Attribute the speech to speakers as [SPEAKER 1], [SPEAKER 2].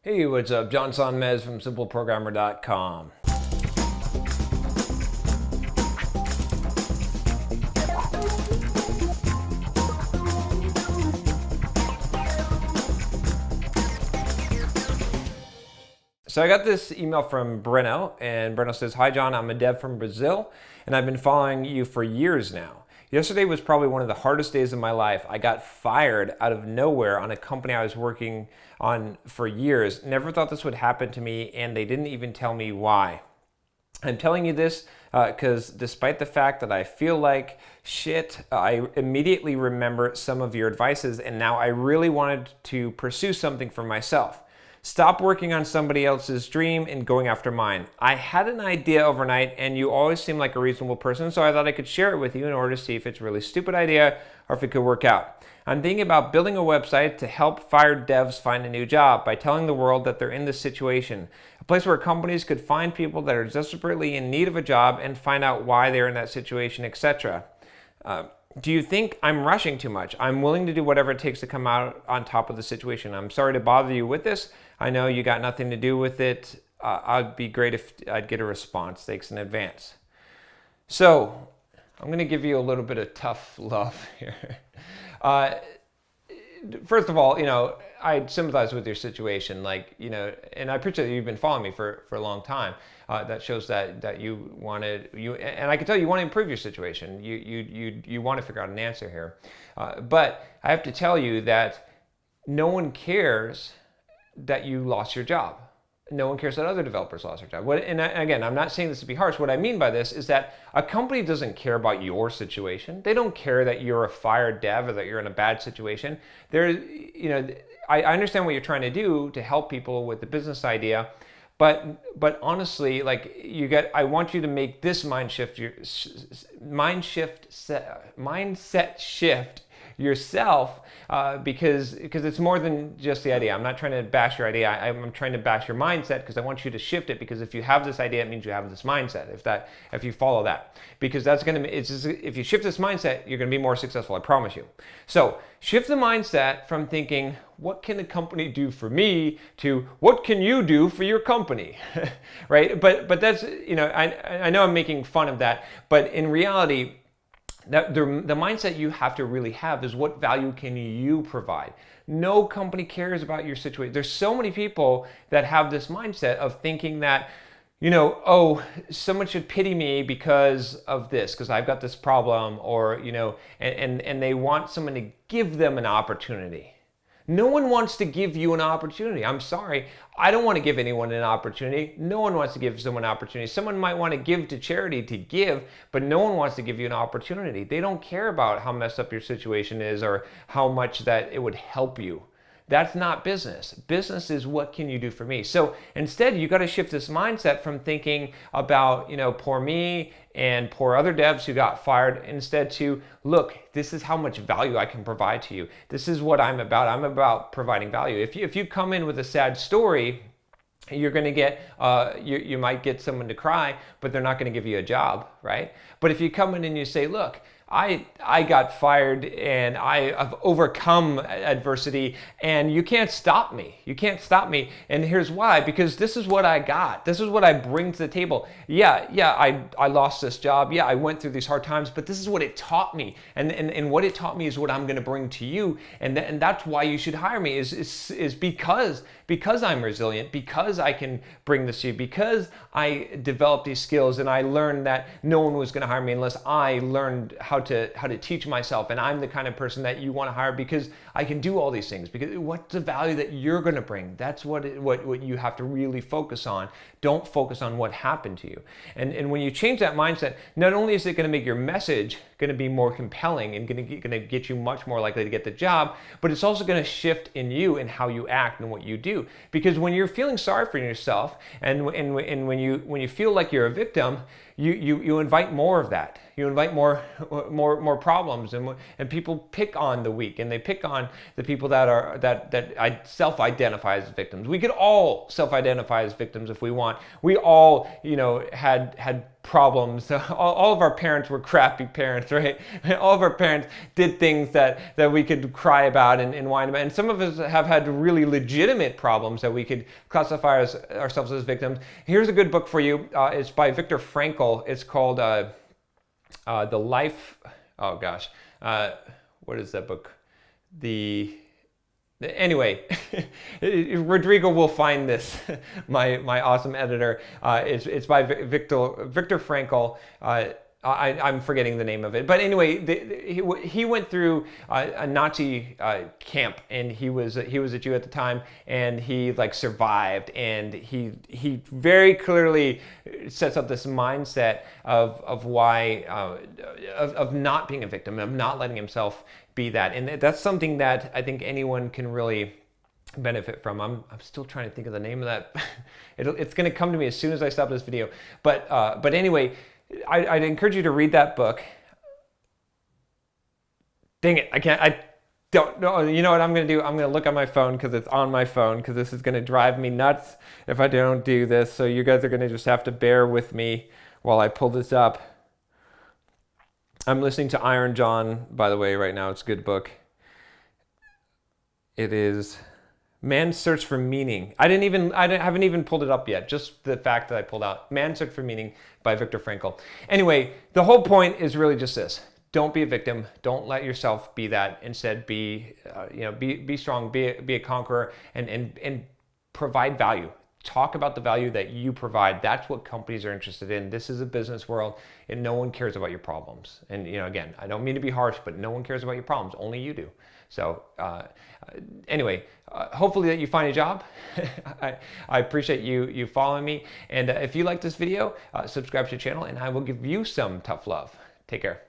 [SPEAKER 1] Hey, what's up? John Sonmez from simpleprogrammer.com. So I got this email from Breno, and Breno says, "Hi John, I'm a dev from Brazil, and I've been following you for years now. Yesterday was probably one of the hardest days of my life. I got fired out of nowhere on a company I was working on for years. Never thought this would happen to me, and they didn't even tell me why. I'm telling you this because despite the fact that I feel like shit, I immediately remember some of your advices, and now I really wanted to pursue something for myself. Stop working on somebody else's dream and going after mine. I had an idea overnight, and you always seem like a reasonable person, so I thought I could share it with you in order to see if it's a really stupid idea or if it could work out. I'm thinking about building a website to help fired devs find a new job by telling the world that they're in this situation. A place where companies could find people that are desperately in need of a job and find out why they're in that situation, etc. Do you think I'm rushing too much? I'm willing to do whatever it takes to come out on top of the situation. I'm sorry to bother you with this. I know you got nothing to do with it. I'd be great if I'd get a response. Thanks in advance." So I'm going to give you a little bit of tough love here. First of all, I sympathize with your situation, and I appreciate that you've been following me for a long time. That shows that you and I can tell you want to improve your situation. You want to figure out an answer here. But I have to tell you that no one cares that you lost your job. No one cares that other developers lost their job. Again, I'm not saying this to be harsh. What I mean by this is that a company doesn't care about your situation. They don't care that you're a fired dev or that you're in a bad situation. I understand what you're trying to do to help people with the business idea, but honestly, I want you to make this mindset shift yourself, because it's more than just the idea. I'm not trying to bash your idea. I'm trying to bash your mindset because I want you to shift it, because if you have this idea, it means you have this mindset. If you follow that, because if you shift this mindset, you're going to be more successful. I promise you. So shift the mindset from thinking, what can a company do for me, to what can you do for your company, right? But that's, I know I'm making fun of that, but in reality, the mindset you have to really have is, what value can you provide? No company cares about your situation. There's so many people that have this mindset of thinking that, someone should pity me because of this, because I've got this problem, or, and they want someone to give them an opportunity. No one wants to give you an opportunity. I'm sorry. I don't want to give anyone an opportunity. No one wants to give someone an opportunity. Someone might want to give to charity to give, but no one wants to give you an opportunity. They don't care about how messed up your situation is or how much that it would help you. That's not business. Business is, what can you do for me? So instead, you got to shift this mindset from thinking about, poor me and poor other devs who got fired, instead to, look, this is how much value I can provide to you. This is what I'm about. I'm about providing value. If you come in with a sad story, you're going to get, you might get someone to cry, but they're not going to give you a job, right? But if you come in and you say, look, I got fired and I have overcome adversity, and you can't stop me. You can't stop me. And here's why: because this is what I got. This is what I bring to the table. Yeah, I lost this job. Yeah, I went through these hard times, but this is what it taught me. And what it taught me is what I'm going to bring to you. And that's why you should hire me, is because I'm resilient, because I can bring this to you, because I developed these skills, and I learned that no one was going to hire me unless I learned how to teach myself. And I'm the kind of person that you want to hire because I can do all these things. Because what's the value that you're going to bring? That's what you have to really focus on. Don't focus on what happened to you. And when you change that mindset, not only is it going to make your message going to be more compelling and going to get you much more likely to get the job, but it's also going to shift in you and how you act and what you do. Because when you're feeling sorry for yourself, and when you feel like you're a victim, you invite more of that. You invite more problems, and people pick on the weak, and they pick on the people that self-identify as victims. We could all self-identify as victims if we want. We all, had problems. All of our parents were crappy parents, right? All of our parents did things that we could cry about and whine about. And some of us have had really legitimate problems that we could classify ourselves as victims. Here's a good book for you. It's by Viktor Frankl. It's called The Life... Oh, gosh. What is that book? Anyway, Rodrigo will find this. My awesome editor. It's by Viktor Frankl. I'm forgetting the name of it, but anyway, he went through a Nazi camp, and he was a Jew at the time, and he like survived, and he very clearly sets up this mindset of why of not being a victim, of not letting himself be that, and that's something that I think anyone can really benefit from. I'm still trying to think of the name of that. It's going to come to me as soon as I stop this video, but anyway. I'd encourage you to read that book. Dang it, I don't know. You know what I'm going to do? I'm going to look on my phone because it's on my phone, because this is going to drive me nuts if I don't do this. So you guys are going to just have to bear with me while I pull this up. I'm listening to Iron John, by the way, right now. It's a good book. It is Man's Search for Meaning. I haven't even pulled it up yet. Just the fact that I pulled out Man's Search for Meaning by Viktor Frankl. Anyway, the whole point is really just this: don't be a victim. Don't let yourself be that. Instead, be strong. Be a conqueror, and provide value. Talk about the value that you provide. That's what companies are interested in. This is a business world, and no one cares about your problems. And again, I don't mean to be harsh, but no one cares about your problems. Only you do. So anyway, hopefully that you find a job. I appreciate you following me. And if you like this video, subscribe to the channel, and I will give you some tough love. Take care.